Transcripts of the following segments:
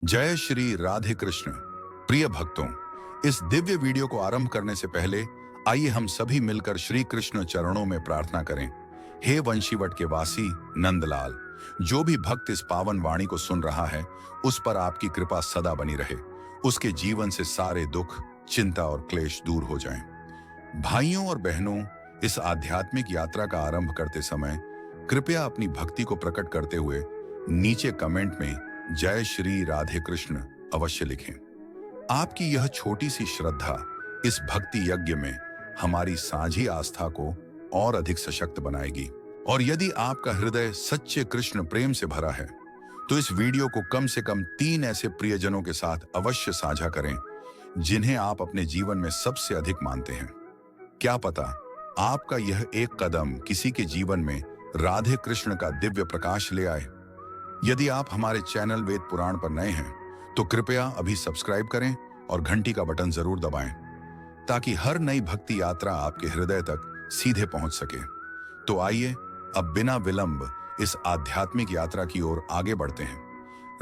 जय श्री राधे कृष्ण। प्रिय भक्तों, इस दिव्य वीडियो को आरंभ करने से पहले आइए हम सभी मिलकर श्री कृष्ण चरणों में प्रार्थना करें। हे वंशीवट के वासी नंदलाल, जो भी भक्त इस पावन वाणी को सुन रहा है, उस पर आपकी कृपा सदा बनी रहे। उसके जीवन से सारे दुख, चिंता और क्लेश दूर हो जाएं। भाइयों और बहनों, इस आध्यात्मिक यात्रा का आरंभ करते समय कृपया अपनी भक्ति को प्रकट करते हुए नीचे कमेंट में जय श्री राधे कृष्ण अवश्य लिखें। आपकी यह छोटी सी श्रद्धा इस भक्ति यज्ञ में हमारी साझी आस्था को और अधिक सशक्त बनाएगी। और यदि आपका हृदय सच्चे कृष्ण प्रेम से भरा है, तो इस वीडियो को कम से कम 3 ऐसे प्रियजनों के साथ अवश्य साझा करें जिन्हें आप अपने जीवन में सबसे अधिक मानते हैं। क्या पता आपका यह एक कदम किसी के जीवन में राधे कृष्ण का दिव्य प्रकाश ले आए। यदि आप हमारे चैनल वेद पुराण पर नए हैं, तो कृपया अभी सब्सक्राइब करें और घंटी का बटन जरूर दबाएं, ताकि हर नई भक्ति यात्रा आपके हृदय तक सीधे पहुंच सके। तो आइए अब बिना विलंब इस आध्यात्मिक यात्रा की ओर आगे बढ़ते हैं,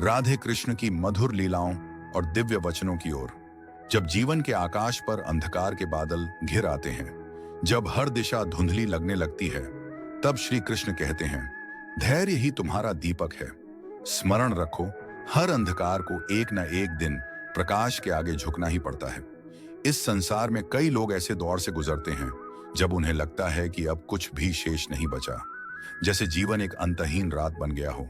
राधे कृष्ण की मधुर लीलाओं और दिव्य वचनों की ओर। जब जीवन के आकाश पर अंधकार के बादल घिर आते हैं, जब हर दिशा धुंधली लगने लगती है, तब श्री कृष्ण कहते हैं, धैर्य ही तुम्हारा दीपक है। स्मरण रखो, हर अंधकार को एक न एक दिन प्रकाश के आगे झुकना ही पड़ता है। इस संसार में कई लोग ऐसे दौर से गुजरते हैं जब उन्हें लगता है कि अब कुछ भी शेष नहीं बचा, जैसे जीवन एक अंतहीन रात बन गया हो।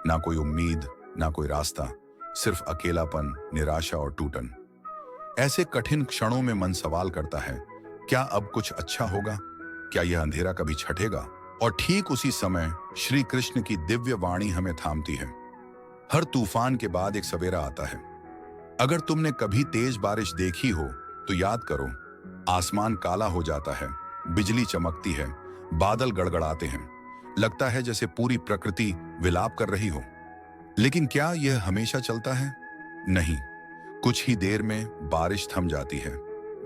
ना कोई उम्मीद, ना कोई रास्ता, सिर्फ अकेलापन, निराशा और टूटन। ऐसे कठिन क्षणों में मन सवाल करता है, क्या अब कुछ अच्छा होगा? क्या यह अंधेरा कभी छटेगा? और ठीक उसी समय श्री कृष्ण की दिव्य वाणी हमें थामती है। हर तूफान के बाद एक सवेरा आता है। अगर तुमने कभी तेज बारिश देखी हो तो याद करो, आसमान काला हो जाता है, बिजली चमकती है, बादल गड़गड़ाते हैं, लगता है जैसे पूरी प्रकृति विलाप कर रही हो। लेकिन क्या यह हमेशा चलता है? नहीं। कुछ ही देर में बारिश थम जाती है,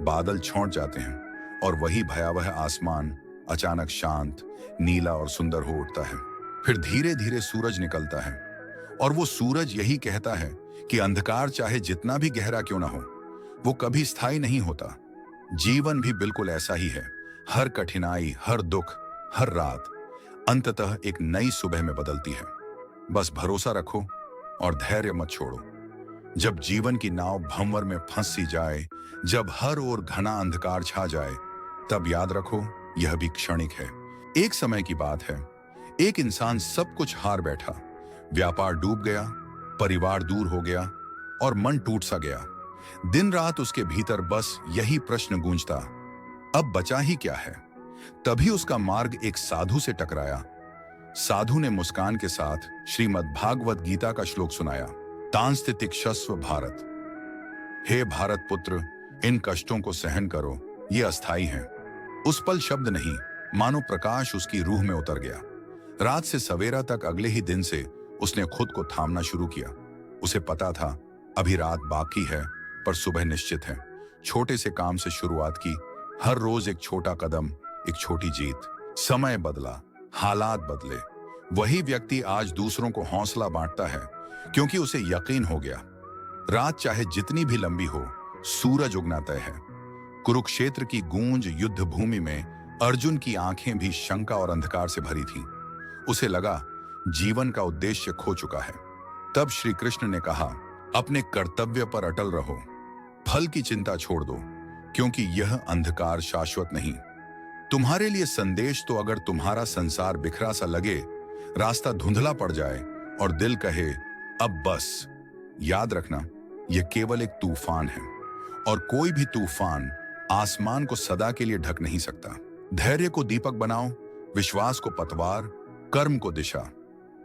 बादल छौंट जाते हैं और वही भयावह आसमान अचानक शांत, नीला और सुंदर हो उठता है। फिर धीरे धीरे सूरज निकलता है और वो सूरज यही कहता है कि अंधकार चाहे जितना भी गहरा क्यों ना हो, वो कभी स्थायी नहीं होता। जीवन भी बिल्कुल ऐसा ही है। हर कठिनाई, हर दुख, हर रात अंततः एक नई सुबह में बदलती है। बस भरोसा रखो और धैर्य मत छोड़ो। जब जीवन की नाव भंवर में फंस सी जाए, जब हर ओर घना अंधकार छा जाए, तब याद रखो, यह भी क्षणिक है। एक समय की बात है, एक इंसान सब कुछ हार बैठा। व्यापार डूब गया, परिवार दूर हो गया और मन टूट सा गया। दिन रात उसके भीतर बस यही प्रश्न गूंजता, अब बचा ही क्या है? तभी उसका मार्ग एक साधु से टकराया। साधु ने मुस्कान के साथ श्रीमद् भागवत गीता का श्लोक सुनाया, तांस्ति तिक्षस्व भारत। हे भारत पुत्र, इन कष्टों को सहन करो, ये अस्थाई हैं। उस पल शब्द नहीं, मानो प्रकाश उसकी रूह में उतर गया। रात से सवेरा तक अगले ही दिन से उसने खुद को थामना शुरू किया। उसे पता था, अभी रात बाकी है पर सुबह निश्चित है। छोटे से काम से शुरुआत की, हर रोज एक छोटा कदम, एक छोटी जीत। समय बदला, हालात बदले। वही व्यक्ति आज दूसरों को हौसला बांटता है, क्योंकि उसे यकीन हो गया, रात चाहे जितनी भी लंबी हो, सूरज उगना तय है। कुरुक्षेत्र की गूंज युद्ध भूमि में अर्जुन की आंखें भी शंका और अंधकार से भरी थीं। उसे लगा जीवन का उद्देश्य खो चुका है। तब श्री कृष्ण ने कहा, अपने कर्तव्य पर अटल रहो, फल की चिंता छोड़ दो, क्योंकि यह अंधकार शाश्वत नहीं। तुम्हारे लिए संदेश तो, अगर तुम्हारा संसार बिखरा सा लगे, रास्ता धुंधला पड़ जाए और दिल कहे अब बस, याद रखना, यह केवल एक तूफान है और कोई भी तूफान आसमान को सदा के लिए ढक नहीं सकता। धैर्य को दीपक बनाओ, विश्वास को पतवार, कर्म को दिशा,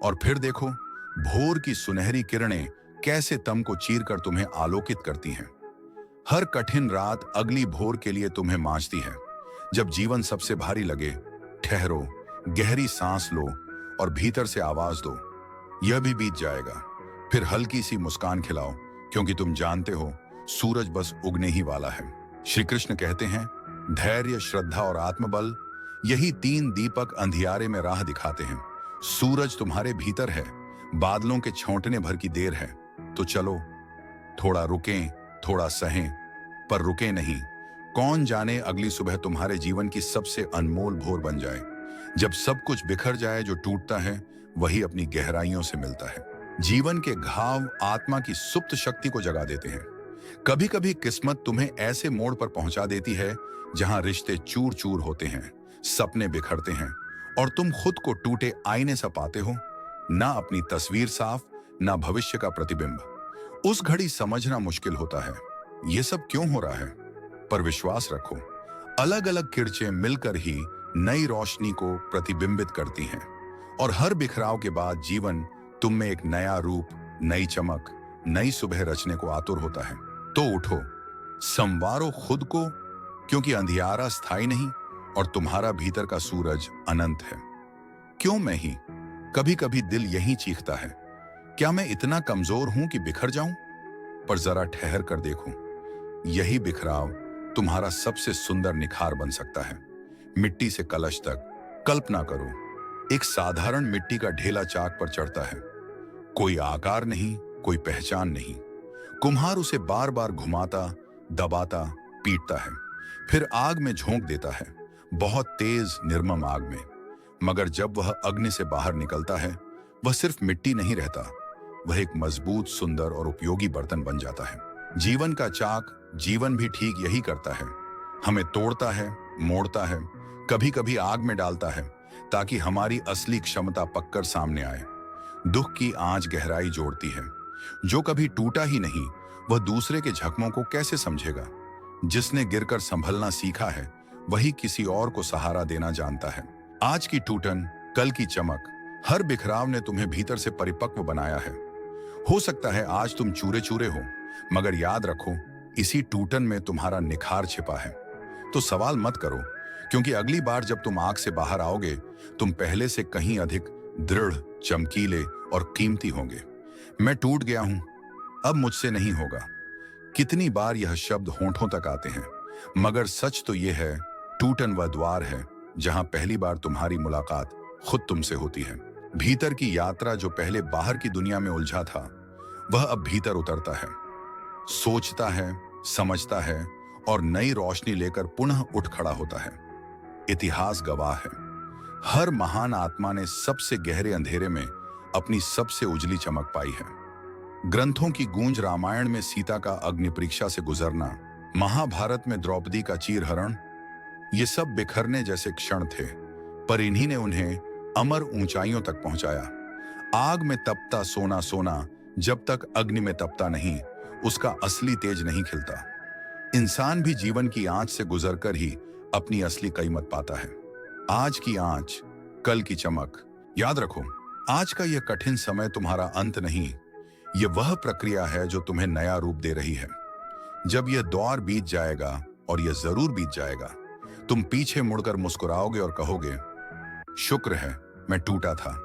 और फिर देखो भोर की सुनहरी किरणें कैसे तम को चीरकर तुम्हें आलोकित करती हैं। हर कठिन रात अगली भोर के लिए तुम्हें मांझती है। जब जीवन सबसे भारी लगे, ठहरो, गहरी सांस लो और भीतर से आवाज दो, यह भी बीत जाएगा। फिर हल्की सी मुस्कान खिलाओ, क्योंकि तुम जानते हो सूरज बस उगने ही वाला है। श्री कृष्ण कहते हैं, धैर्य, श्रद्धा और आत्मबल, यही 3 दीपक अंधियारे में राह दिखाते हैं। सूरज तुम्हारे भीतर है, बादलों के छौंटने भर की देर है, तो चलो, थोड़ा रुकें, थोड़ा सहें, पर रुके नहीं। कौन जाने अगली सुबह तुम्हारे जीवन की सबसे अनमोल भोर बन जाए। जब सब कुछ बिखर जाए, जो टूटता है वही अपनी गहराइयों से मिलता है। जीवन के घाव आत्मा की सुप्त शक्ति को जगा देते हैं। कभी कभी किस्मत तुम्हें ऐसे मोड़ पर पहुंचा देती है जहां रिश्ते चूर चूर होते हैं, सपने बिखरते हैं और तुम खुद को टूटे आईने सा पाते हो। ना अपनी तस्वीर साफ, ना भविष्य का प्रतिबिंब। उस घड़ी समझना मुश्किल होता है ये सब क्यों हो रहा है, पर विश्वास रखो, अलग अलग किरचें मिलकर ही नई रोशनी को प्रतिबिंबित करती हैं। और हर बिखराव के बाद जीवन तुम में एक नया रूप, नई चमक, नई सुबह रचने को आतुर होता है। तो उठो, संवारो खुद को, क्योंकि अंधियारा स्थायी नहीं और तुम्हारा भीतर का सूरज अनंत है। क्यों मैं ही? कभी कभी दिल यही चीखता है, क्या मैं इतना कमजोर हूं कि बिखर जाऊं? पर जरा ठहर कर देखो, यही बिखराव तुम्हारा सबसे सुंदर निखार बन सकता है। मिट्टी से कलश तक कल्पना करो, एक साधारण मिट्टी का ढेला चाक पर चढ़ता है। कोई आकार नहीं, कोई पहचान नहीं। कुम्हार उसे बार बार घुमाता, दबाता, पीटता है, फिर आग में झोंक देता है, बहुत तेज निर्मम आग में। मगर जब वह अग्नि से बाहर निकलता है, वह सिर्फ मिट्टी नहीं रहता, वह एक मजबूत, सुंदर और उपयोगी बर्तन बन जाता है। जीवन का चाक जीवन भी ठीक यही करता है, हमें तोड़ता है, मोड़ता है, कभी कभी आग में डालता है, ताकि हमारी असली क्षमता पककर सामने आए। दुख की आंच गहराई जोड़ती है। जो कभी टूटा ही नहीं, वह दूसरे के जख्मों को कैसे समझेगा? जिसने गिरकर संभलना सीखा है, वही किसी और को सहारा देना जानता है। आज की टूटन, कल की चमक, हर बिखराव ने तुम्हें भीतर से परिपक्व बनाया है। हो सकता है आज तुम चूरे चूरे हो, मगर याद रखो, इसी टूटन में तुम्हारा निखार छिपा है। तो सवाल मत करो, क्योंकि अगली बार जब तुम आग से बाहर आओगे, तुम पहले से कहीं अधिक दृढ़, चमकीले और कीमती होंगे। मैं टूट गया हूं, अब मुझसे नहीं होगा। कितनी बार यह शब्द होंठों तक आते हैं, मगर सच तो यह है, टूटन वह द्वार है जहां पहली बार तुम्हारी मुलाकात खुद तुमसे होती है। भीतर की यात्रा जो पहले बाहर की दुनिया में उलझा था, वह अब भीतर उतरता है, सोचता है, समझता है और नई रोशनी लेकर पुनः उठ खड़ा होता है। इतिहास गवाह है, हर महान आत्मा ने सबसे गहरे अंधेरे में अपनी सबसे उजली चमक पाई है। ग्रंथों की गूंज, रामायण में सीता का अग्नि परीक्षा से गुजरना, महाभारत में द्रौपदी का चीरहरण, ये सब बिखरने जैसे क्षण थे, पर इन्हीं ने उन्हें अमर ऊंचाइयों तक पहुंचाया। आग में तपता सोना सोना जब तक अग्नि में तपता नहीं, उसका असली तेज नहीं खिलता। इंसान भी जीवन की आंच से गुजरकर ही अपनी असली कीमत पाता है। आज की आंच, कल की चमक। याद रखो, आज का यह कठिन समय तुम्हारा अंत नहीं, यह वह प्रक्रिया है जो तुम्हें नया रूप दे रही है। जब यह दौर बीत जाएगा, और यह जरूर बीत जाएगा, तुम पीछे मुड़कर मुस्कुराओगे और कहोगे, शुक्र है मैं टूटा था,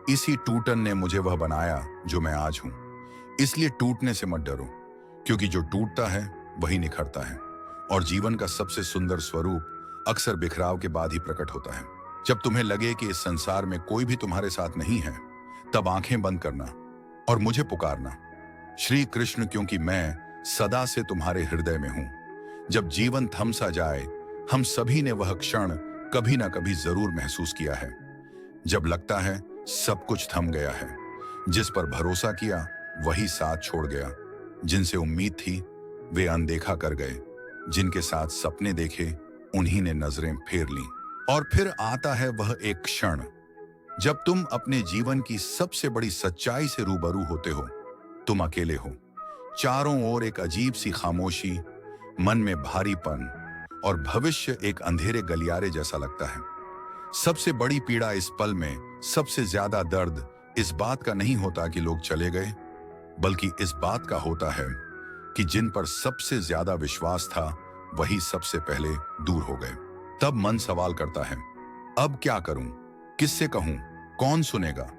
इसी टूटन ने मुझे वह बनाया जो मैं आज हूं। इसलिए टूटने से मत डरो, क्योंकि जो टूटता है वही निखरता है, और जीवन का सबसे सुंदर स्वरूप अक्सर बिखराव के बाद ही प्रकट होता है। जब तुम्हें लगे कि इस संसार में कोई भी तुम्हारे साथ नहीं है, तब आंखें बंद करना और मुझे पुकारना, श्री कृष्ण, क्योंकि मैं सदा से तुम्हारे हृदय में हूं। जब जीवन थम सा जाए, हम सभी ने वह क्षण कभी ना कभी जरूर महसूस किया है, जब लगता है सब कुछ थम गया है। जिस पर भरोसा किया वही साथ छोड़ गया, जिनसे उम्मीद थी वे अनदेखा कर गए, जिनके साथ सपने देखे उन्हीं ने नजरें फेर लीं। और फिर आता है वह एक क्षण जब तुम अपने जीवन की सबसे बड़ी सच्चाई से रूबरू होते हो। तुम अकेले हो, चारों ओर एक अजीब सी खामोशी, मन में भारीपन, और भविष्य एक अंधेरे गलियारे जैसा लगता है। सबसे बड़ी पीड़ा इस पल में, सबसे ज्यादा दर्द इस बात का नहीं होता कि लोग चले गए, बल्कि इस बात का होता है कि जिन पर सबसे ज्यादा विश्वास था वही सबसे पहले दूर हो गए। तब मन सवाल करता है, अब क्या करूं, किससे कहूं, कौन सुनेगा?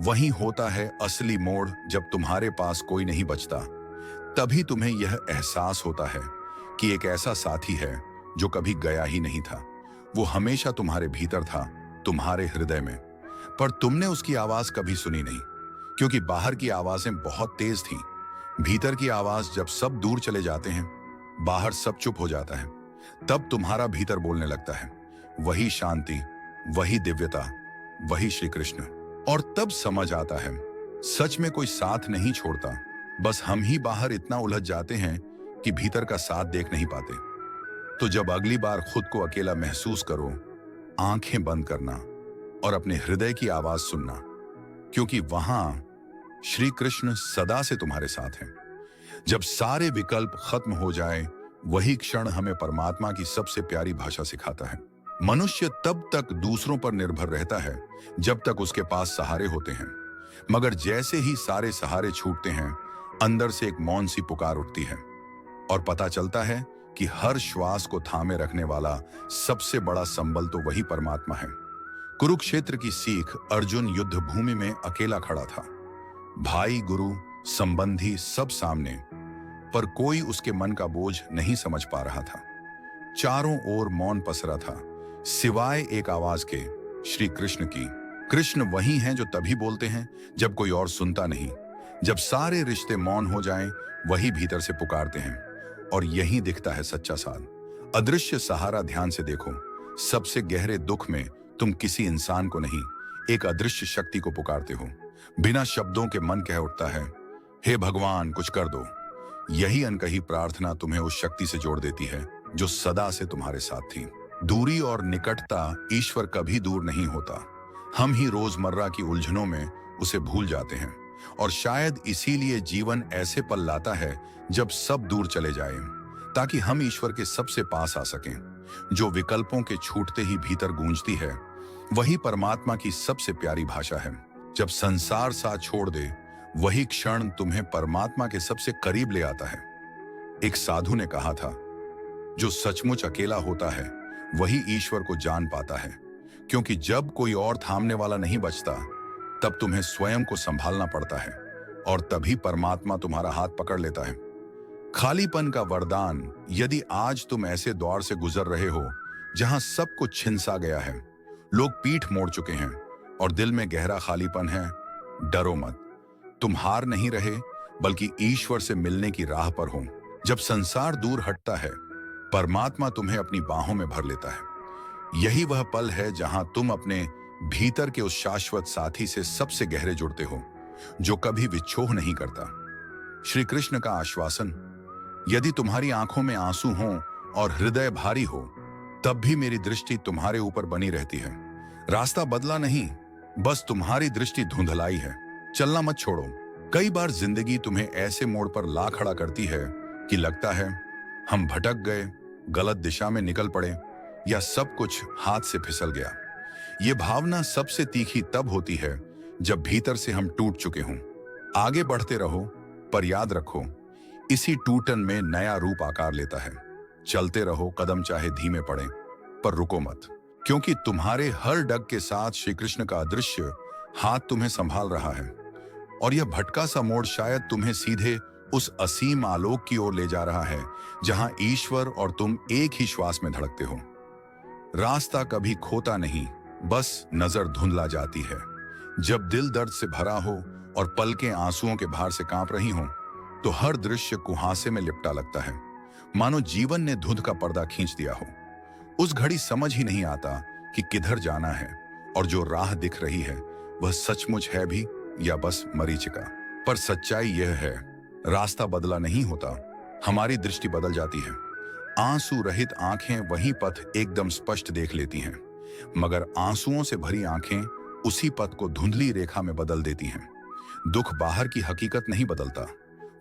वही होता है असली मोड़, जब तुम्हारे पास कोई नहीं बचता। तभी तुम्हें यह एहसास होता है कि एक ऐसा साथी है जो कभी गया ही नहीं था। वो हमेशा तुम्हारे भीतर था, तुम्हारे हृदय में, पर तुमने उसकी आवाज कभी सुनी नहीं, क्योंकि बाहर की आवाजें बहुत तेज थीं, भीतर की आवाज जब सब दूर चले जाते हैं, बाहर सब चुप हो जाता है, तब तुम्हारा भीतर बोलने लगता है, वही शांति, वही दिव्यता, वही श्री कृष्ण। और तब समझ आता है, सच में कोई साथ नहीं छोड़ता, बस हम ही बाहर इतना उलझ जाते हैं कि भीतर का साथ देख नहीं पाते। तो जब अगली बार खुद को अकेला महसूस करो, आंखें बंद करना और अपने हृदय की आवाज सुनना, क्योंकि वहां श्री कृष्ण सदा से तुम्हारे साथ हैं। जब सारे विकल्प खत्म हो जाए, वही क्षण हमें परमात्मा की सबसे प्यारी भाषा सिखाता है। मनुष्य तब तक दूसरों पर निर्भर रहता है जब तक उसके पास सहारे होते हैं, मगर जैसे ही सारे सहारे छूटते हैं, अंदर से एक मौन सी पुकार उठती है और पता चलता है कि हर श्वास को थामे रखने वाला सबसे बड़ा संबल तो वही परमात्मा है। कुरुक्षेत्र की सीख, अर्जुन युद्ध भूमि में अकेला खड़ा था, भाई, गुरु, संबंधी सब सामने, पर कोई उसके मन का बोझ नहीं समझ पा रहा था। चारों ओर मौन पसरा था, सिवाय एक आवाज के, श्री कृष्ण की। कृष्ण वही हैं जो तभी बोलते हैं जब कोई और सुनता नहीं। जब सारे रिश्ते मौन हो जाएं, वही भीतर से पुकारते हैं, और यही दिखता है सच्चा साथ। अदृश्य सहारा ध्यान से देखो, सबसे गहरे दुख में तुम किसी इंसान को नहीं, एक अदृश्य शक्ति को पुकारते हो। बिना शब्दों के मन कह उठता है, हे भगवान कुछ कर दो। यही अनकही प्रार्थना तुम्हें उस शक्ति से जोड़ देती है जो सदा से तुम्हारे साथ थी। दूरी और निकटता, ईश्वर कभी दूर नहीं होता, हम ही रोजमर्रा की उलझनों में उसे भूल जाते हैं। और शायद इसीलिए जीवन ऐसे पल लाता है जब सब दूर चले जाएं, ताकि हम ईश्वर के सबसे पास आ सकें। जो विकल्पों के छूटते ही भीतर गूंजती है, वही परमात्मा की सबसे प्यारी भाषा है। जब संसार साथ छोड़ दे, वही क्षण तुम्हें परमात्मा के सबसे करीब ले आता है। एक साधु ने कहा था, जो सचमुच अकेला होता है वही ईश्वर को जान पाता है, क्योंकि जब कोई और थामने वाला नहीं बचता, तब तुम्हें स्वयं को संभालना पड़ता है, और तभी परमात्मा तुम्हारा हाथ पकड़ लेता है। खालीपन का वरदान, यदि आज तुम ऐसे दौर से गुजर रहे हो जहां सब कुछ छिनसा गया है, लोग पीठ मोड़ चुके हैं और दिल में गहरा खालीपन है, डरो मत, तुम हार नहीं रहे, बल्कि ईश्वर से मिलने की राह पर हो। जब संसार दूर हटता है, परमात्मा तुम्हें अपनी बाहों में भर लेता है। यही वह पल है जहां तुम अपने भीतर के उस शाश्वत साथी से सबसे गहरे जुड़ते हो, जो कभी विच्छोह नहीं करता। श्री कृष्ण का आश्वासन, यदि तुम्हारी आंखों में आंसू हों और हृदय भारी हो, तब भी मेरी दृष्टि तुम्हारे ऊपर बनी रहती है। रास्ता बदला नहीं, बस तुम्हारी दृष्टि धुंधलाई है। चलना मत छोड़ो। कई बार जिंदगी तुम्हें ऐसे मोड़ पर ला खड़ा करती है कि लगता है हम भटक गए, गलत दिशा में निकल पड़े, या सब कुछ हाथ से फिसल गया। ये भावना सबसे तीखी तब होती है जब भीतर से हम टूट चुके हों। आगे बढ़ते रहो, पर याद रखो, इसी टूटन में नया रूप आकार लेता है। चलते रहो, कदम चाहे धीमे पड़े, पर रुको मत, क्योंकि तुम्हारे हर डग के साथ श्री कृष्ण का अदृश्य हाथ तुम्हें संभाल रहा है। और यह भटका सा मोड़ शायद तुम्हें सीधे उस असीम आलोक की ओर ले जा रहा है, जहां ईश्वर और तुम एक ही श्वास में धड़कते हो। रास्ता कभी खोता नहीं, बस नजर धुंधला जाती है। जब दिल दर्द से भरा हो और पलकें आंसुओं के भार से कांप रही हों, तो हर दृश्य कुहासे में लिपटा लगता है, मानो जीवन ने धुंध का पर्दा खींच दिया हो। उस घड़ी समझ ही नहीं आता कि किधर जाना है, और जो राह दिख रही है वह सचमुच है भी या बस मरीचिका। पर सच्चाई यह है, रास्ता बदला नहीं होता, हमारी दृष्टि बदल जाती है। आंसू रहित आंखें वही पथ एकदम स्पष्ट देख लेती हैं, मगर आंसुओं से भरी आंखें उसी पथ को धुंधली रेखा में बदल देती हैं। दुख बाहर की हकीकत नहीं बदलता,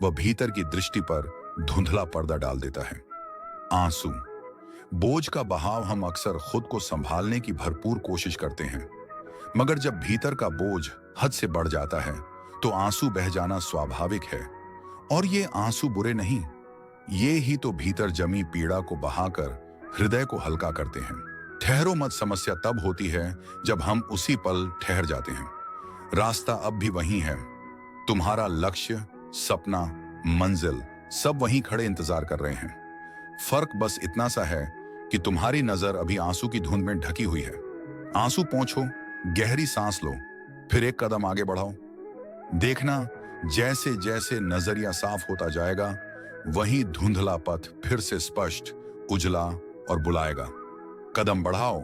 वह भीतर की दृष्टि पर धुंधला पर्दा डाल देता है। आंसू, बोझ का बहाव। हम अक्सर खुद को संभालने की भरपूर कोशिश करते हैं, मगर जब भीतर का बोझ हद से बढ़ जाता है, तो आंसू बह जाना स्वाभाविक है। और ये आंसू बुरे नहीं, ये ही तो भीतर जमी पीड़ा को बहाकर हृदय को हल्का करते हैं। ठहरो मत समस्या तब होती है जब हम उसी पल ठहर जाते हैं। रास्ता अब भी वही है, तुम्हारा लक्ष्य, सपना, मंजिल सब वहीं खड़े इंतजार कर रहे हैं। फर्क बस इतना सा है कि तुम्हारी नजर अभी आंसू की धुंध में ढकी हुई है। आंसू पोंछो, गहरी सांस लो, फिर एक कदम आगे बढ़ाओ। देखना, जैसे जैसे नजरिया साफ होता जाएगा, वही धुंधला पथ फिर से स्पष्ट, उजला और बुलाएगा। कदम बढ़ाओ,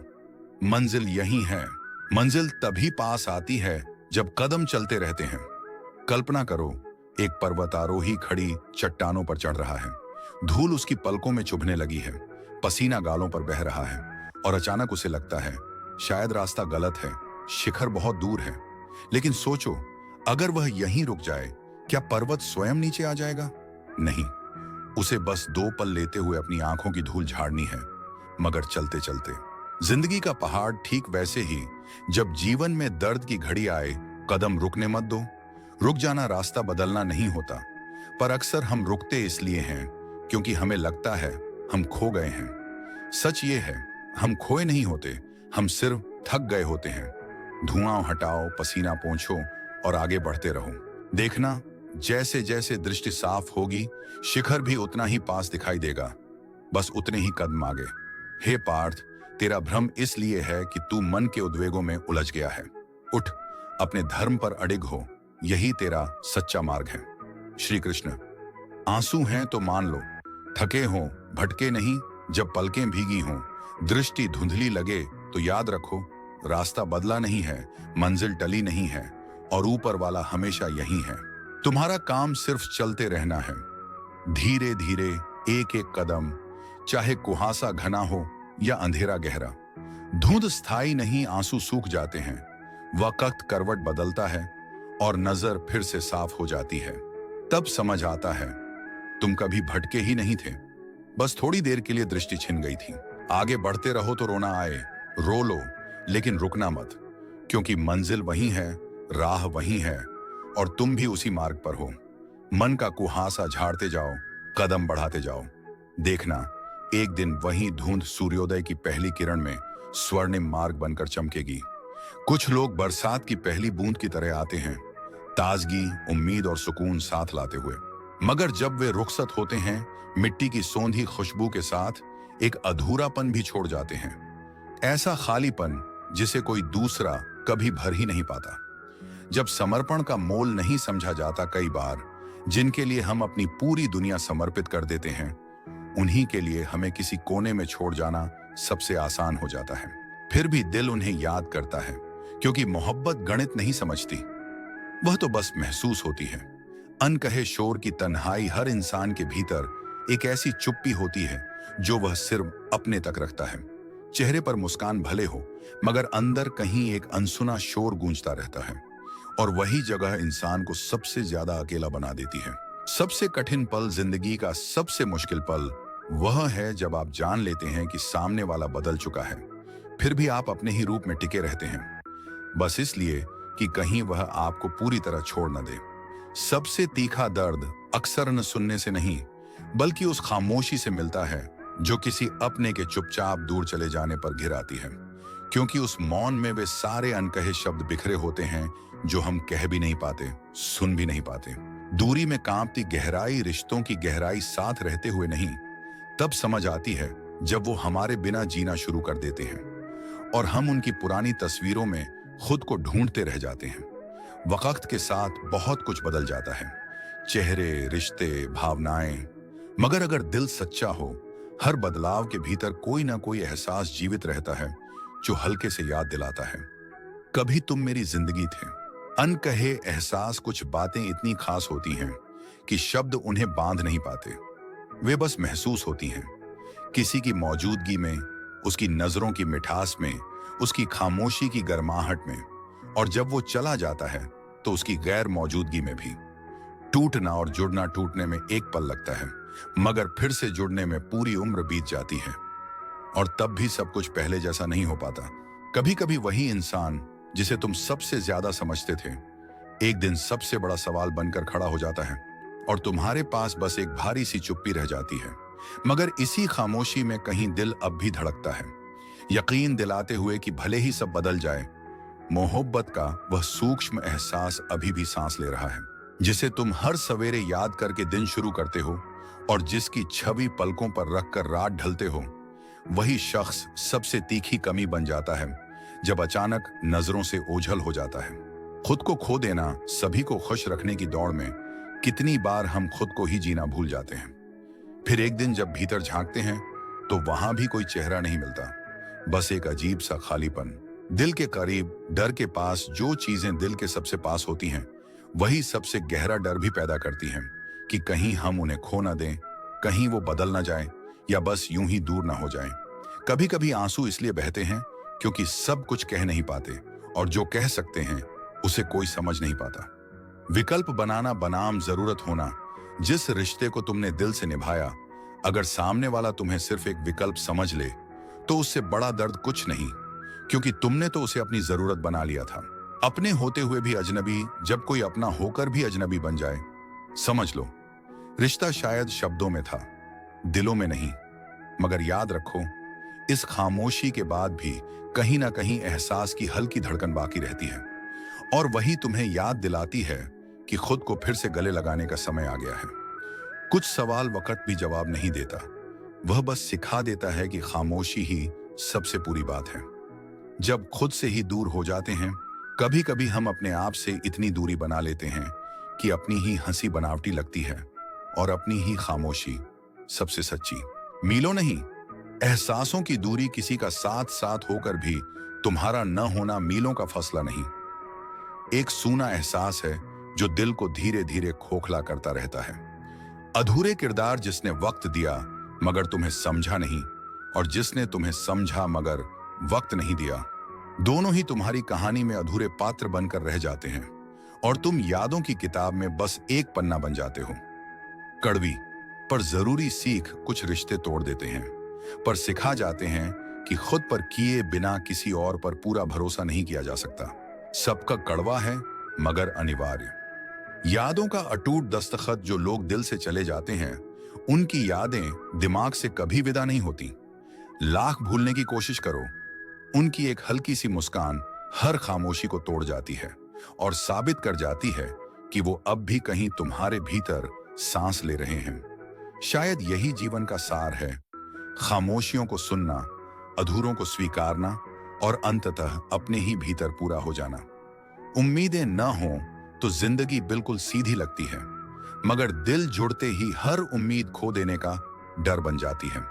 मंजिल यही है। मंजिल तभी पास आती है जब कदम चलते रहते हैं। कल्पना करो, एक पर्वतारोही खड़ी चट्टानों पर चढ़ रहा है। धूल उसकी पलकों में चुभने लगी है, पसीना गालों पर बह रहा है और अचानक उसे लगता है शायद रास्ता गलत है, शिखर बहुत दूर है। लेकिन सोचो, अगर वह यहीं रुक जाए, क्या पर्वत स्वयं नीचे आ जाएगा? नहीं, उसे बस 2 पल लेते हुए अपनी आंखों की धूल झाड़नी है। मगर चलते चलते जिंदगी का पहाड़ ठीक वैसे ही, जब जीवन में दर्द की घड़ी आए, कदम रुकने मत दो। रुक जाना रास्ता बदलना नहीं होता, पर अक्सर हम रुकते इसलिए हैं क्योंकि हमें लगता है हम खो गए हैं। सच ये है, हम खोए नहीं होते, हम सिर्फ थक गए होते हैं। धुआं हटाओ, पसीना पोंछो और आगे बढ़ते रहो। देखना, जैसे जैसे दृष्टि साफ होगी, शिखर भी उतना ही पास दिखाई देगा। बस उतने ही कदम आगे। हे पार्थ, तेरा भ्रम इसलिए है कि तू मन के उद्वेगों में उलझ गया है। उठ, अपने धर्म पर अडिग हो, यही तेरा सच्चा मार्ग है। श्री कृष्ण। आंसू हैं तो मान लो, थके हो भटके नहीं। जब पलकें भीगी हों, दृष्टि धुंधली लगे, तो याद रखो, रास्ता बदला नहीं है, मंजिल टली नहीं है और ऊपर वाला हमेशा यही है। तुम्हारा काम सिर्फ चलते रहना है, धीरे धीरे, एक एक कदम, चाहे कुहासा घना हो या अंधेरा गहरा। धुंध स्थायी नहीं, आंसू सूख जाते हैं। वक्त करवट बदलता है और नजर फिर से साफ हो जाती है। तब समझ आता है तुम कभी भटके ही नहीं थे, बस थोड़ी देर के लिए दृष्टि छिन गई थी। आगे बढ़ते रहो तो रोना आए, रो लो, लेकिन रुकना मत, क्योंकि मंजिल वही है, राह वही है और तुम भी उसी मार्ग पर हो। मन का कुहासा झाड़ते जाओ, कदम बढ़ाते जाओ। देखना, एक दिन वही धुंध सूर्योदय की पहली किरण में स्वर्णिम मार्ग बनकर चमकेगी। कुछ लोग बरसात की पहली बूंद की तरह आते हैं, ताजगी, उम्मीद और सुकून साथ लाते हुए। मगर जब वे रुखसत होते हैं, मिट्टी की सौंधी खुशबू के साथ एक अधूरापन भी छोड़ जाते हैं। ऐसा खालीपन जिसे कोई दूसरा कभी भर ही नहीं पाता। जब समर्पण का मोल नहीं समझा जाता, कई बार जिनके लिए हम अपनी पूरी दुनिया समर्पित कर देते हैं, उन्हीं के लिए हमें किसी कोने में छोड़ जाना सबसे आसान हो जाता है। फिर भी दिल उन्हें याद करता है, क्योंकि मोहब्बत गणित नहीं समझती, वह तो बस महसूस होती है। अनकहे शोर की तन्हाई, हर इंसान के भीतर एक ऐसी चुप्पी होती है जो वह सिर्फ अपने तक रखता है। चेहरे पर मुस्कान भले हो, मगर अंदर कहीं एक अनसुना शोर गूंजता रहता है, और वही जगह इंसान को सबसे ज्यादा अकेला बना देती है। सबसे कठिन पल, जिंदगी का सबसे मुश्किल पल, वह है जब आप जान लेते हैं कि सामने वाला बदल चुका है, फिर भी आप अपने ही रूप में टिके रहते हैं, बस इसलिए कि कहीं वह आपको पूरी तरह छोड़ न दे। सबसे तीखा दर्द अक्सर न सुनने से नहीं, बल्कि उस खामोशी से मिलता है जो किसी अपने के चुपचाप दूर चले जाने पर घिर आती है, क्योंकि उस मौन में वे सारे अनकहे शब्द बिखरे होते हैं जो हम कह भी नहीं पाते, सुन भी नहीं पाते। दूरी में कांपती गहराई, रिश्तों की गहराई साथ रहते हुए नहीं, तब समझ आती है जब वो हमारे बिना जीना शुरू कर देते हैं और हम उनकी पुरानी तस्वीरों में खुद को ढूंढते रह जाते हैं। वक्त के साथ बहुत कुछ बदल जाता है, चेहरे, रिश्ते, भावनाएं, मगर अगर दिल सच्चा हो, हर बदलाव के भीतर कोई ना कोई एहसास जीवित रहता है जो हल्के से याद दिलाता है, कभी तुम मेरी जिंदगी थे। अनकहे एहसास, कुछ बातें इतनी खास होती हैं कि शब्द उन्हें बांध नहीं पाते, वे बस महसूस होती हैं। किसी की मौजूदगी में, उसकी नजरों की मिठास में, उसकी खामोशी की गर्माहट में, और जब वो चला जाता है तो उसकी गैर मौजूदगी में भी। टूटना और जुड़ना, टूटने में एक पल लगता है, मगर फिर से जुड़ने में पूरी उम्र बीत जाती है, और तब भी सब कुछ पहले जैसा नहीं हो पाता। कभी कभी वही इंसान जिसे तुम सबसे ज्यादा समझते थे, एक दिन सबसे बड़ा सवाल बनकर खड़ा हो जाता है, और तुम्हारे पास बस एक भारी सी चुप्पी रह जाती है। मगर इसी खामोशी में कहीं दिल अब भी धड़कता है, यकीन दिलाते हुए कि भले ही सब बदल जाए, मोहब्बत का वह सूक्ष्म एहसास अभी भी सांस ले रहा है, जिसे तुम हर सवेरे याद करके दिन शुरू करते हो और जिसकी छवि पलकों पर रखकर रात ढलते हो। वही शख्स सबसे तीखी कमी बन जाता है जब अचानक नजरों से ओझल हो जाता है। खुद को खो देना, सभी को खुश रखने की दौड़ में कितनी बार हम खुद को ही जीना भूल जाते हैं। फिर एक दिन जब भीतर झांकते हैं तो वहां भी कोई चेहरा नहीं मिलता, बस एक अजीब सा खालीपन। दिल के करीब, डर के पास जो चीजें दिल के सबसे पास होती हैं, वही सबसे गहरा डर भी पैदा करती हैं कि कहीं हम उन्हें खो ना दें, कहीं वो बदल ना जाए या बस यूं ही दूर ना हो जाएं। कभी कभी आंसू इसलिए बहते हैं क्योंकि सब कुछ कह नहीं पाते, और जो कह सकते हैं उसे कोई समझ नहीं पाता। विकल्प बनाना बनाम जरूरत होना। जिस रिश्ते को तुमने दिल से निभाया, अगर सामने वाला तुम्हें सिर्फ एक विकल्प समझ ले तो उससे बड़ा दर्द कुछ नहीं, क्योंकि तुमने तो उसे अपनी जरूरत बना लिया था। अपने होते हुए भी अजनबी जब कोई अपना होकर भी अजनबी बन जाए, समझ लो रिश्ता शायद शब्दों में था, दिलों में नहीं। मगर याद रखो, इस खामोशी के बाद भी कहीं ना कहीं एहसास की हल्की धड़कन बाकी रहती है, और वही तुम्हें याद दिलाती है कि खुद को फिर से गले लगाने का समय आ गया है। कुछ सवाल वक्त भी जवाब नहीं देता, वह बस सिखा देता है कि खामोशी ही सबसे पूरी बात है। जब खुद से ही दूर हो जाते हैं, कभी कभी हम अपने आप से इतनी दूरी बना लेते हैं कि अपनी ही हंसी बनावटी लगती है, और अपनी ही खामोशी सबसे सच्ची। मीलों नहीं, एहसासों की दूरी किसी का साथ साथ होकर भी तुम्हारा न होना मीलों का फैसला नहीं। एक सूना एहसास है जो दिल को धीरे धीरे खोखला करता रहता है। अधूरे किरदार जिसने वक्त दिया मगर तुम्हें समझा नहीं, और जिसने तुम्हें समझा मगर वक्त नहीं दिया, दोनों ही तुम्हारी कहानी में अधूरे पात्र बनकर रह जाते हैं, और तुम यादों की किताब में बस एक पन्ना बन जाते हो। कड़वी पर जरूरी सीख कुछ रिश्ते तोड़ देते हैं, पर सिखा जाते हैं कि खुद पर किए बिना किसी और पर पूरा भरोसा नहीं किया जा सकता। सबका कड़वा है मगर अनिवार्य। यादों का अटूट दस्तखत। जो लोग दिल से चले जाते हैं, उनकी यादें दिमाग से कभी विदा नहीं होती। लाख भूलने की कोशिश करो, उनकी एक हल्की सी मुस्कान हर खामोशी को तोड़ जाती है, और साबित कर जाती है कि वो अब भी कहीं तुम्हारे भीतर सांस ले रहे हैं। शायद यही जीवन का सार है, खामोशियों को सुनना, अधूरों को स्वीकारना, और अंततः अपने ही भीतर पूरा हो जाना। उम्मीदें न हो तो जिंदगी बिल्कुल सीधी लगती है, मगर दिल जुड़ते ही हर उम्मीद खो देने का डर बन जाती है।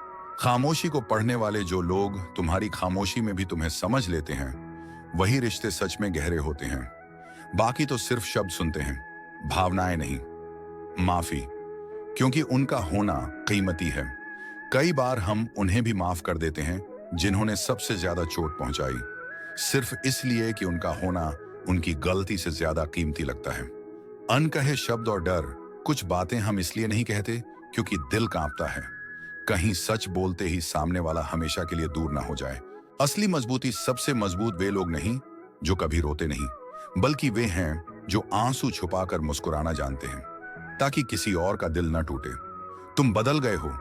खामोशी को पढ़ने वाले जो लोग तुम्हारी खामोशी में भी तुम्हें समझ लेते हैं, वही रिश्ते सच में गहरे होते हैं। बाकी तो सिर्फ शब्द सुनते हैं, भावनाएं नहीं। माफी, क्योंकि उनका होना कीमती है। कई बार हम उन्हें भी माफ कर देते हैं जिन्होंने सबसे ज्यादा चोट पहुंचाई, सिर्फ इसलिए कि उनका होना उनकी गलती से ज्यादा कीमती लगता है। अनकहे शब्द और डर। कुछ बातें हम इसलिए नहीं कहते क्योंकि दिल कांपता है, कहीं सच बोलते ही सामने वाला हमेशा के लिए दूर ना हो जाए। असली मजबूती, सबसे मजबूत वे लोग नहीं जो कभी रोते नहीं, बल्कि वे हैं जो आंसू छुपाकर मुस्कुराना जानते हैं, ताकि किसी और का दिल न टूटे। तुम बदल गए हो।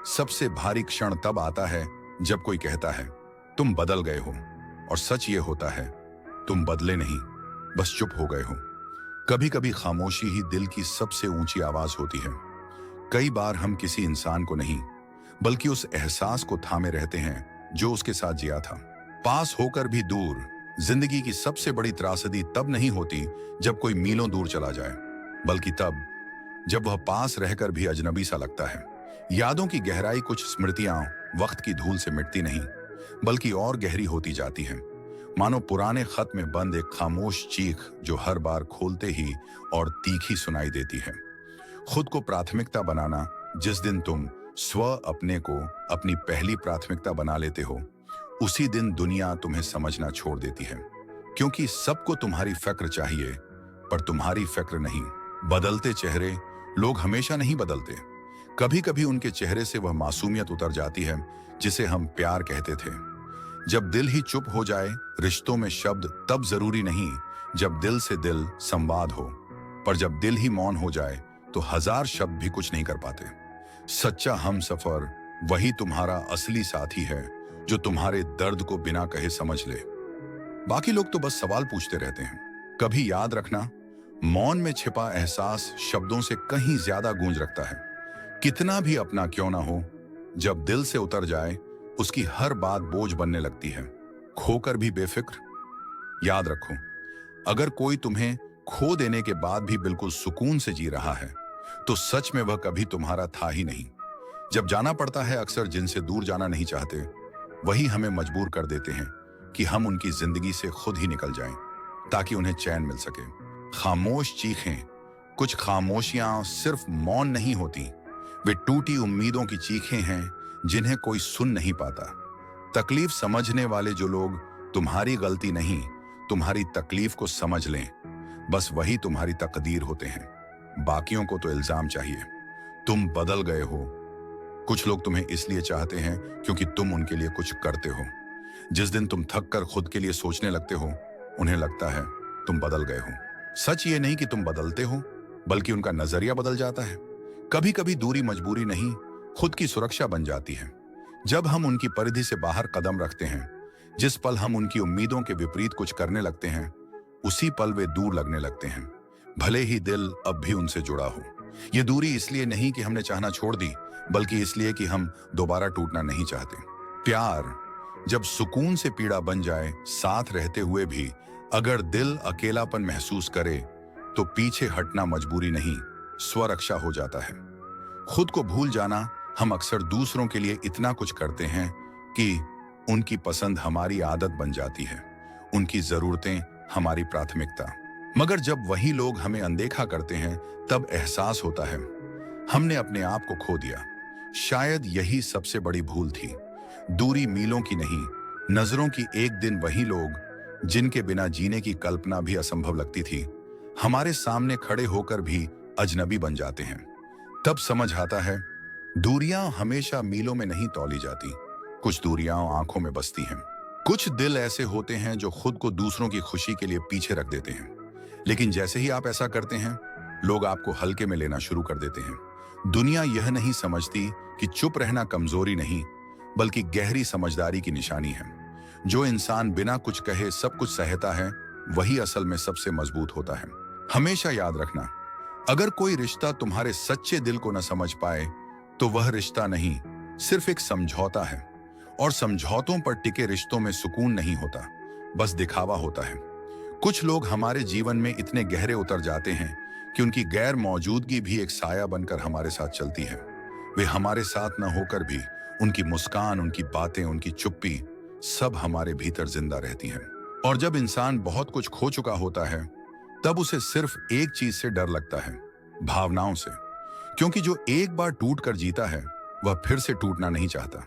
सबसे भारी क्षण तब आता है जब कोई कहता है तुम बदल गए हो, और सच ये होता है तुम बदले नहीं, बस चुप हो गए हो। कभी कभी खामोशी ही दिल की सबसे ऊंची आवाज होती है। कई बार हम किसी इंसान को नहीं, बल्कि उस एहसास को थामे रहते हैं जो उसके साथ जिया था, पास होकर भी दूर। जिंदगी की सबसे बड़ी त्रासदी तब नहीं होती जब कोई मीलों दूर चला जाए, बल्कि तब जब वह पास रहकर भी अजनबी सा लगता है। यादों की गहराई, कुछ स्मृतियां वक्त की धूल से मिटती नहीं, बल्कि और गहरी होती जाती हैं, मानो पुराने खत में बंद एक खामोश चीख जो हर बार खोलते ही और तीखी सुनाई देती है। खुद को प्राथमिकता बनाना। जिस दिन तुम स्व अपने को अपनी पहली प्राथमिकता बना लेते हो, उसी दिन दुनिया तुम्हें समझना छोड़ देती है, क्योंकि सबको तुम्हारी फिक्र चाहिए, पर तुम्हारी फिक्र नहीं। बदलते चेहरे। लोग हमेशा नहीं बदलते, कभी कभी उनके चेहरे से वह मासूमियत उतर जाती है जिसे हम प्यार कहते थे। जब दिल ही चुप हो जाए। रिश्तों में शब्द तब जरूरी नहीं जब दिल से दिल संवाद हो, पर जब दिल ही मौन हो जाए तो हजार शब्द भी कुछ नहीं कर पाते। सच्चा हमसफर वही तुम्हारा असली साथी है जो तुम्हारे दर्द को बिना कहे समझ ले। बाकी लोग तो बस सवाल पूछते रहते हैं। कभी याद रखना, मौन में छिपा एहसास शब्दों से कहीं ज्यादा गूंज रखता है। कितना भी अपना क्यों ना हो, जब दिल से उतर जाए उसकी हर बात बोझ बनने लगती है, खोकर भी बेफिक्र। याद रखो, अगर कोई तुम्हें खो देने के बाद भी बिल्कुल सुकून से जी रहा है तो सच में वह कभी तुम्हारा था ही नहीं। जब जाना पड़ता है, अक्सर जिनसे दूर जाना नहीं चाहते वही हमें मजबूर कर देते हैं कि हम उनकी जिंदगी से खुद ही निकल जाएं ताकि उन्हें चैन मिल सके। खामोश चीखें, कुछ खामोशियां सिर्फ मौन नहीं होती, वे टूटी उम्मीदों की चीखें हैं जिन्हें कोई सुन नहीं पाता। तकलीफ समझने वाले जो लोग तुम्हारी गलती नहीं, तुम्हारी तकलीफ को समझ लें, बस वही तुम्हारी तकदीर होते हैं। बाकियों को तो इल्जाम चाहिए, तुम बदल गए हो। कुछ लोग तुम्हें इसलिए चाहते हैं क्योंकि तुम उनके लिए कुछ करते हो। जिस दिन तुम थक कर खुद के लिए सोचने लगते हो, उन्हें लगता है तुम बदल गए हो। सच ये नहीं कि तुम बदलते हो, बल्कि उनका नजरिया बदल जाता है। कभी कभी दूरी मजबूरी नहीं, खुद की सुरक्षा बन जाती है। जब हम उनकी परिधि से बाहर कदम रखते हैं, जिस पल हम उनकी उम्मीदों के विपरीत कुछ करने लगते हैं, उसी पल वे दूर लगने लगते हैं, भले ही दिल अब भी उनसे जुड़ा हो। ये दूरी इसलिए नहीं कि हमने चाहना छोड़ दी, बल्कि इसलिए कि हम दोबारा टूटना नहीं चाहते। प्यार जब सुकून से पीड़ा बन जाए, साथ रहते हुए भी अगर दिल अकेलापन महसूस करे, तो पीछे हटना मजबूरी नहीं, स्वरक्षा हो जाता है। खुद को भूल जाना, हम अक्सर दूसरों के लिए इतना कुछ करते हैं कि उनकी पसंद हमारी आदत बन जाती है, उनकी जरूरतें हमारी प्राथमिकता। मगर जब वही लोग हमें अनदेखा करते हैं, तब एहसास होता है हमने अपने आप को खो दिया। शायद यही सबसे बड़ी भूल थी। दूरी मीलों की नहीं, नजरों की। एक दिन वही लोग जिनके बिना जीने की कल्पना भी असंभव लगती थी, हमारे सामने खड़े होकर भी अजनबी बन जाते हैं। तब समझ आता है दूरियां हमेशा मीलों में नहीं तौली जाती, कुछ दूरियां आंखों में बसती हैं। कुछ दिल ऐसे होते हैं जो खुद को दूसरों की खुशी के लिए पीछे रख देते हैं, लेकिन जैसे ही आप ऐसा करते हैं, लोग आपको हल्के में लेना शुरू कर देते हैं। दुनिया यह नहीं समझती कि चुप रहना कमजोरी नहीं, बल्कि गहरी समझदारी की निशानी है। जो इंसान बिना कुछ कहे सब कुछ सहता है, वही असल में सबसे मजबूत होता है। हमेशा याद रखना, अगर कोई रिश्ता तुम्हारे सच्चे दिल को न समझ पाए, तो वह रिश्ता नहीं, सिर्फ एक समझौता है। और समझौतों पर टिके रिश्तों में सुकून नहीं होता, बस दिखावा होता है। कुछ लोग हमारे जीवन में इतने गहरे उतर जाते हैं कि उनकी गैर मौजूदगी भी एक साया बनकर हमारे साथ चलती है। वे हमारे साथ न होकर भी उनकी मुस्कान, उनकी बातें, उनकी चुप्पी, सब हमारे भीतर जिंदा रहती हैं। और जब इंसान बहुत कुछ खो चुका होता है, तब उसे सिर्फ एक चीज से डर लगता है, भावनाओं से। क्योंकि जो एक बार टूट कर जीता है, वह फिर से टूटना नहीं चाहता।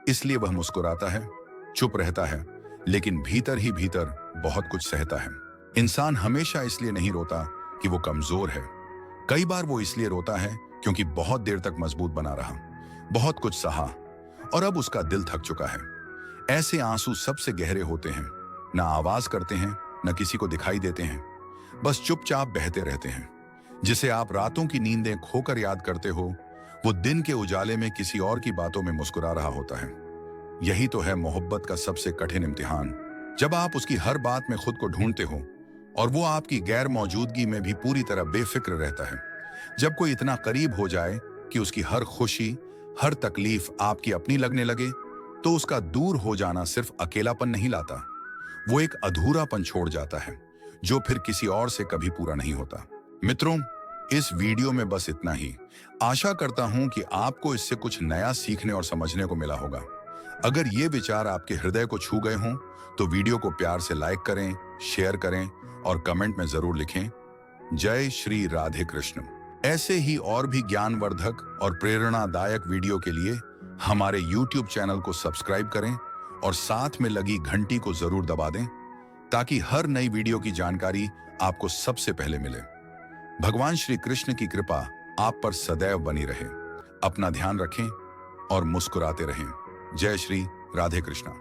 इसलिए वह मुस्कुराता है, चुप रहता है, लेकिन भीतर ही भीतर बहुत कुछ सहता है। इंसान हमेशा इसलिए नहीं रोता कि वो कमजोर है। कई बार वो इसलिए रोता है क्योंकि बहुत देर तक मजबूत बना रहा, बहुत कुछ सहा, और अब उसका दिल थक चुका है। ऐसे आंसू सबसे गहरे होते हैं, ना आवाज करते हैं, ना किसी को दिखाई देते हैं, बस चुपचाप बहते रहते हैं। जिसे आप रातों की नींदें खोकर याद करते हो, वो दिन के उजाले में किसी और की बातों में मुस्कुरा रहा होता है। यही तो है मोहब्बत का सबसे कठिन इम्तिहान। जब आप उसकी हर बात में खुद को ढूंढते हो और वो आपकी गैर मौजूदगी में भी पूरी तरह बेफिक्र रहता है। जब कोई इतना करीब हो जाए कि उसकी हर खुशी, हर तकलीफ आपकी अपनी लगने लगे, तो उसका दूर हो जाना सिर्फ अकेलापन नहीं लाता, वो एक अधूरापन छोड़ जाता है जो फिर किसी और से कभी पूरा नहीं होता। मित्रों, इस वीडियो में बस इतना ही। आशा करता हूं कि आपको इससे कुछ नया सीखने और समझने को मिला होगा। अगर ये विचार आपके हृदय को छू गए हों, तो वीडियो को प्यार से लाइक करें, शेयर करें और कमेंट में जरूर लिखें, जय श्री राधे कृष्ण। ऐसे ही और भी ज्ञानवर्धक और प्रेरणादायक वीडियो के लिए हमारे YouTube चैनल को सब्सक्राइब करें और साथ में लगी घंटी को जरूर दबा दें, ताकि हर नई वीडियो की जानकारी आपको सबसे पहले मिले। भगवान श्री कृष्ण की कृपा आप पर सदैव बनी रहे। अपना ध्यान रखें और मुस्कुराते रहें। जय श्री राधे कृष्णा।